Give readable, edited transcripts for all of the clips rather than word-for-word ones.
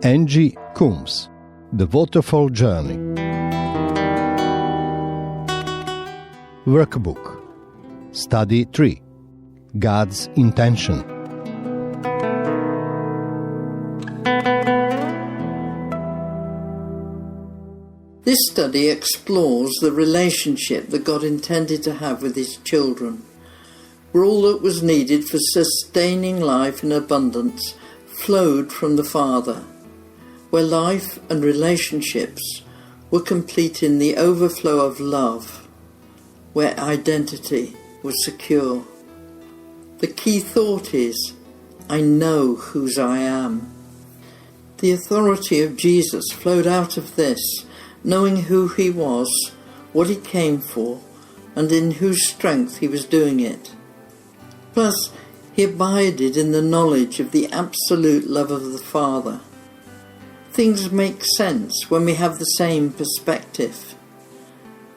Angie Coombs, The Waterfall Journey. Workbook, Study 3, God's Intention. This study explores the relationship that God intended to have with His children, where all that was needed for sustaining life in abundance flowed from the Father, where life and relationships were complete in the overflow of love, where identity was secure. The key thought is, I know whose I am. The authority of Jesus flowed out of this, knowing who He was, what He came for, and in whose strength He was doing it. Plus, He abided in the knowledge of the absolute love of the Father. Things make sense when we have the same perspective.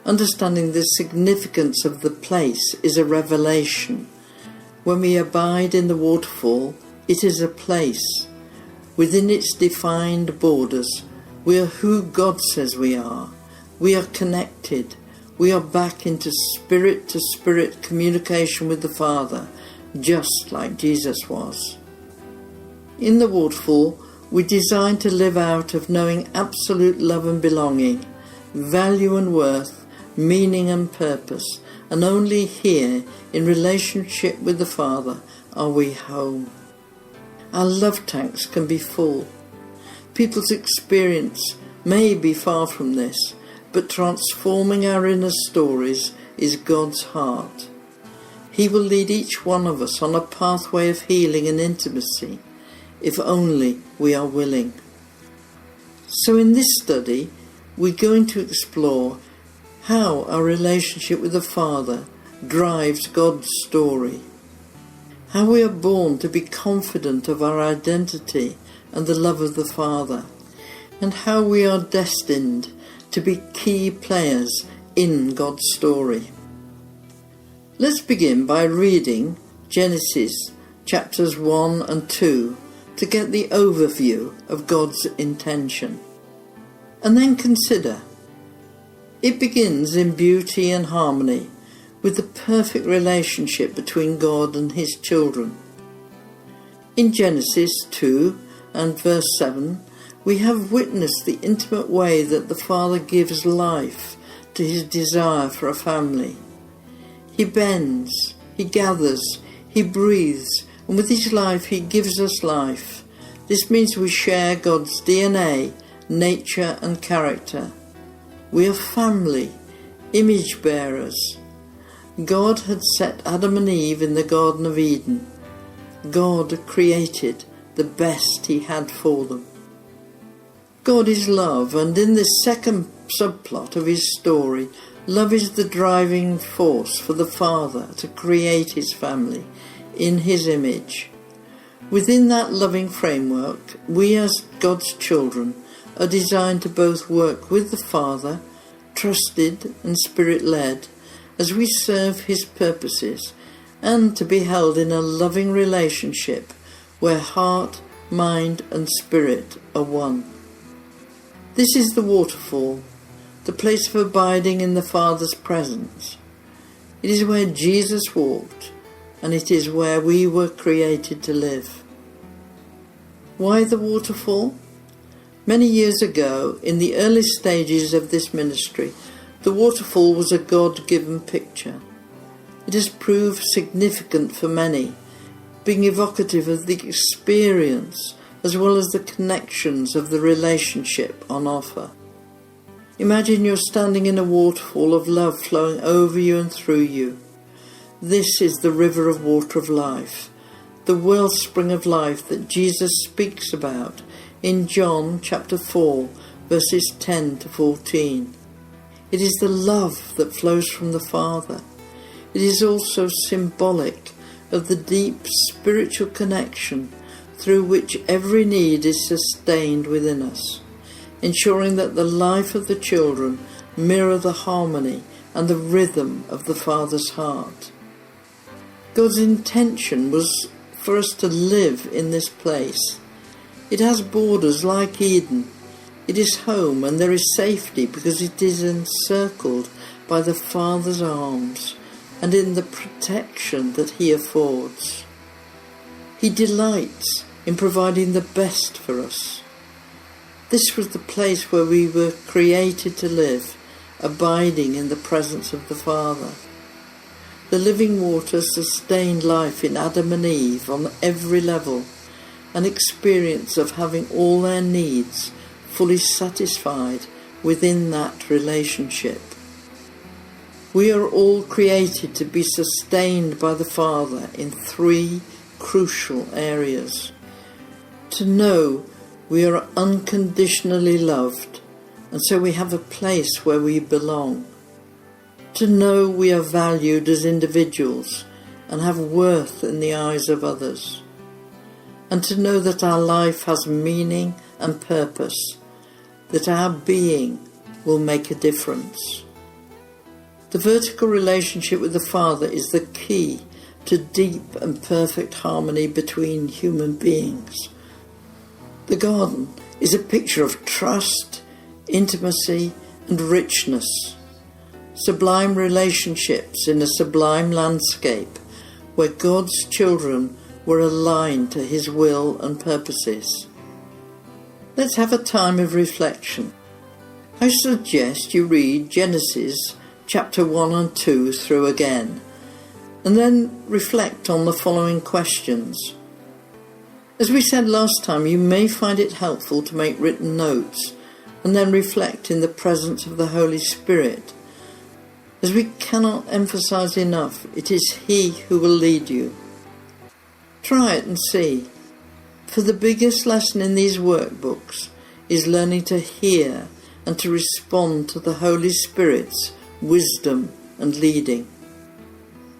Understanding the significance of the place is a revelation. When we abide in the waterfall, it is a place. Within its defined borders, we are who God says we are. We are connected. We are back into spirit-to-spirit communication with the Father, just like Jesus was. In the waterfall, we design to live out of knowing absolute love and belonging, value and worth, meaning and purpose, and only here, in relationship with the Father, are we home. Our love tanks can be full. People's experience may be far from this, but transforming our inner stories is God's heart. He will lead each one of us on a pathway of healing and intimacy, if only we are willing. So in this study, we're going to explore how our relationship with the Father drives God's story, how we are born to be confident of our identity and the love of the Father, and how we are destined to be key players in God's story. Let's begin by reading Genesis chapters 1 and 2 to get the overview of God's intention. And then consider. It begins in beauty and harmony with the perfect relationship between God and His children. In Genesis 2 and verse 7, we have witnessed the intimate way that the Father gives life to His desire for a family. He bends, He gathers, He breathes, and with His life He gives us life. This means we share God's DNA, nature and character. We are family, image bearers. God had set Adam and Eve in the Garden of Eden. God created the best He had for them. God is love, and in this second subplot of His story, love is the driving force for the Father to create His family in His image. Within that loving framework, we as God's children are designed to both work with the Father, trusted and Spirit-led, as we serve His purposes, and to be held in a loving relationship where heart, mind and spirit are one. This is the waterfall, the place of abiding in the Father's presence. It is where Jesus walked, and it is where we were created to live. Why the waterfall? Many years ago, in the early stages of this ministry, the waterfall was a God-given picture. It has proved significant for many, being evocative of the experience as well as the connections of the relationship on offer. Imagine you're standing in a waterfall of love flowing over you and through you. This is the river of water of life, the wellspring of life that Jesus speaks about in John chapter 4, verses 10 to 14. It is the love that flows from the Father. It is also symbolic of the deep spiritual connection through which every need is sustained within us, ensuring that the life of the children mirror the harmony and the rhythm of the Father's heart. God's intention was for us to live in this place. It has borders like Eden. It is home, and there is safety because it is encircled by the Father's arms and in the protection that He affords. He delights in providing the best for us. This was the place where we were created to live, abiding in the presence of the Father. The living water sustained life in Adam and Eve on every level, an experience of having all their needs fully satisfied within that relationship. We are all created to be sustained by the Father in three crucial areas. To know we are unconditionally loved, and so we have a place where we belong. To know we are valued as individuals and have worth in the eyes of others. And to know that our life has meaning and purpose, that our being will make a difference. The vertical relationship with the Father is the key to deep and perfect harmony between human beings. The garden is a picture of trust, intimacy, and richness. Sublime relationships in a sublime landscape where God's children were aligned to His will and purposes. Let's have a time of reflection. I suggest you read Genesis chapter 1 and 2 through again, and then reflect on the following questions. As we said last time, you may find it helpful to make written notes and then reflect in the presence of the Holy Spirit. As we cannot emphasize enough, it is He who will lead you. Try it and see. For the biggest lesson in these workbooks is learning to hear and to respond to the Holy Spirit's wisdom and leading.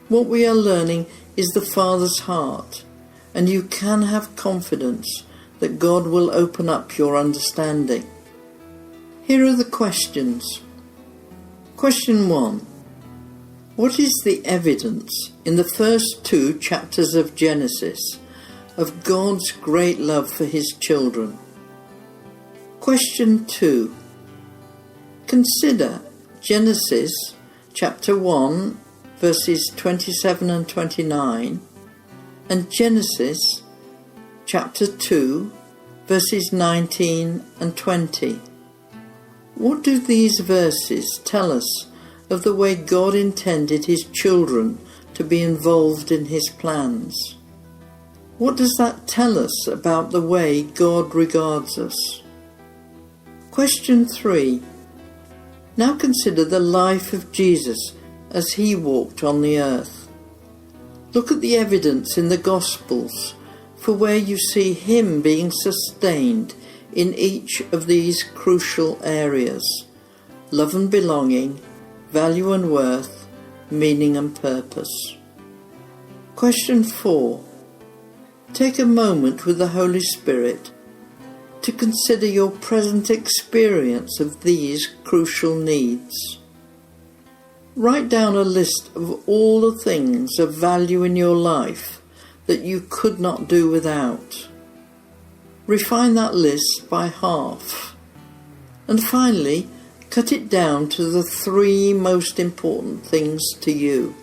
What we are learning is the Father's heart, and you can have confidence that God will open up your understanding. Here are the questions. Question 1. What is the evidence in the first 2 chapters of Genesis of God's great love for His children? Question 2. Consider Genesis chapter 1 verses 27 and 29 and Genesis chapter 2 verses 19 and 20. What do these verses tell us of the way God intended His children to be involved in His plans? What does that tell us about the way God regards us? Question 3. Now consider the life of Jesus as He walked on the earth. Look at the evidence in the Gospels for where you see Him being sustained in each of these crucial areas: love and belonging, value and worth, meaning and purpose. Question 4. Take a moment with the Holy Spirit to consider your present experience of these crucial needs. Write down a list of all the things of value in your life that you could not do without. Refine that list by half. And finally, cut it down to the 3 most important things to you.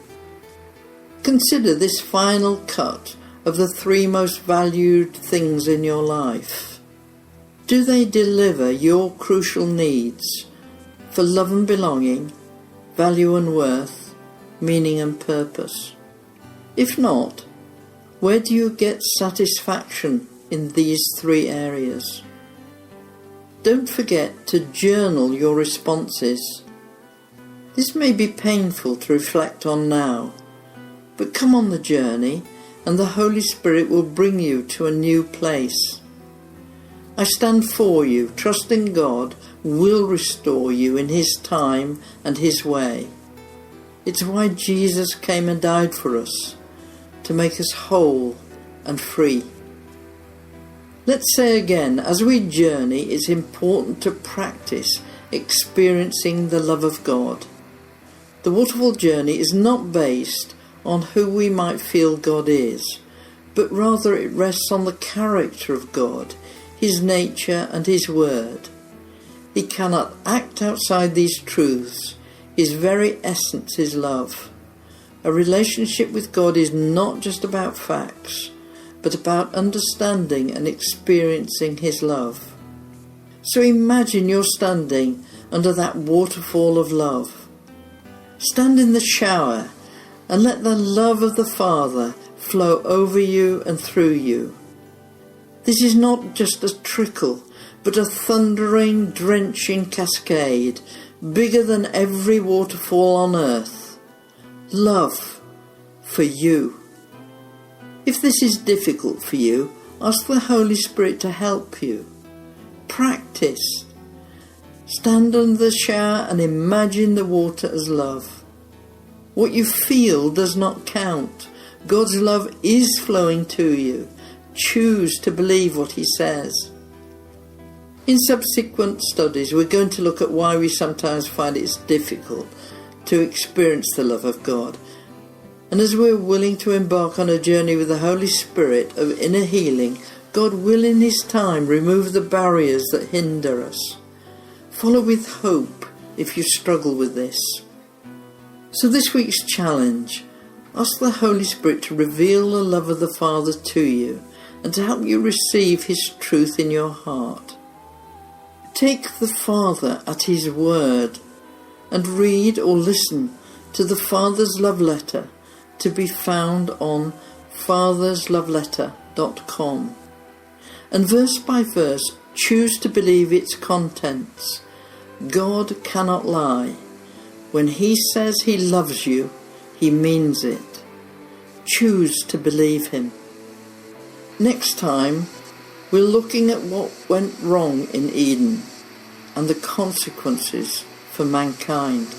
Consider this final cut of the 3 most valued things in your life. Do they deliver your crucial needs for love and belonging, value and worth, meaning and purpose? If not, where do you get satisfaction in these 3 areas? Don't forget to journal your responses. This may be painful to reflect on now, but come on the journey and the Holy Spirit will bring you to a new place. I stand for you, trusting God will restore you in His time and His way. It's why Jesus came and died for us, to make us whole and free. Let's say again, as we journey, it's important to practice experiencing the love of God. The Waterfall journey is not based on who we might feel God is, but rather it rests on the character of God, his nature and his word. He cannot act outside these truths. His very essence is love. A relationship with God is not just about facts, but about understanding and experiencing his love. So imagine you're standing under that waterfall of love. Stand in the shower and let the love of the Father flow over you and through you. This is not just a trickle, but a thundering, drenching cascade, bigger than every waterfall on earth. Love for you. If this is difficult for you, ask the Holy Spirit to help you. Practice. Stand under the shower and imagine the water as love. What you feel does not count. God's love is flowing to you. Choose to believe what he says. In subsequent studies, we're going to look at why we sometimes find it's difficult to experience the love of God. And as we're willing to embark on a journey with the Holy Spirit of inner healing, God will in his time remove the barriers that hinder us. Follow with hope if you struggle with this. So this week's challenge, ask the Holy Spirit to reveal the love of the Father to you and to help you receive his truth in your heart. Take the Father at his word and read or listen to the Father's love letter, to be found on fathersloveletter.com. And verse by verse, choose to believe its contents. God cannot lie. When he says he loves you, he means it. Choose to believe him. Next time, we're looking at what went wrong in Eden and the consequences for mankind.